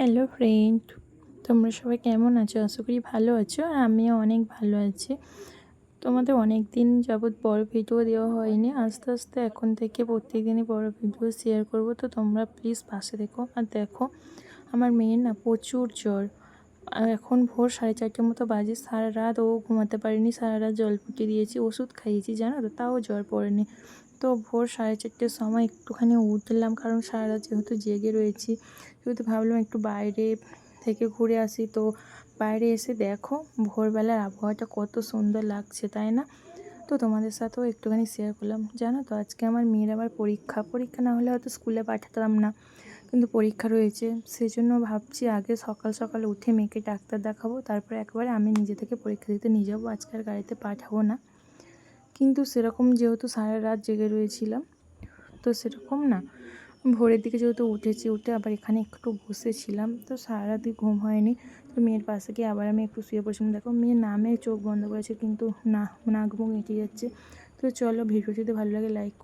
Hello friend, তোমরা সবাই কেমন আছো? আশা করি ভালো আছো। আর আমিও অনেক ভালো আছি। তোমাদের অনেক দিন যাবৎ বড় ভিডিও দেওয়া হয়নি। আস্তে আস্তে এখন থেকে প্রত্যেকদিনই বড় ভিডিও শেয়ার করব। তো তোমরা প্লিজ পাশে দেখো। আর দেখো, আমার মেয়ের না প্রচুর জ্বর। আর এখন ভোর 4:30 মতো বাজে। সারা রাত ও ঘুমাতে পারেনি, সারা রাত জল ফুটিয়ে দিয়েছি, ওষুধ খাইয়েছি, জানো তো, তাও জ্বর পড়েনি। তো ভোর 4:30টার সময় একটুখানি উঠলাম, কারণ সারা রাত যেহেতু জেগে রয়েছি, সেহেতু ভাবলাম একটু বাইরে থেকে ঘুরে আসি। তো বাইরে এসে দেখো ভোরবেলার আবহাওয়াটা কত সুন্দর লাগছে, তাই না? তো তোমাদের সাথেও একটুখানি শেয়ার করলাম। জানো তো, আজকে আমার মেয়ের আবার পরীক্ষা না হলে হয়তো স্কুলে পাঠাতাম না, কিন্তু পরীক্ষা রয়েছে, সেজন্য ভাবছি আগে সকাল সকাল উঠে মেয়েকে ডাক্তার দেখাবো, তারপরে একবারে আমি নিজে থেকে পরীক্ষা দিতে নিয়ে যাবো। আজকে আর গাড়িতে পাঠাবো না। কিন্তু সেরকম যেহেতু সারা রাত জেগে রয়েছিলাম, তো সেরকম না, ভোরের দিকে যেহেতু উঠেছি, উঠে আবার এখানে একটু বসেছিলাম, তো সারা রাতই ঘুম হয়নি। তো মেয়ের পাশে গিয়ে আবার আমি একটু শুয়ে পড়ছিলাম। দেখো মেয়ের নামে চোখ বন্ধ করেছে, কিন্তু না, নাক মুখ এঁটে যাচ্ছে। তো চলো, ভিডিও যদি ভালো লাগে লাইক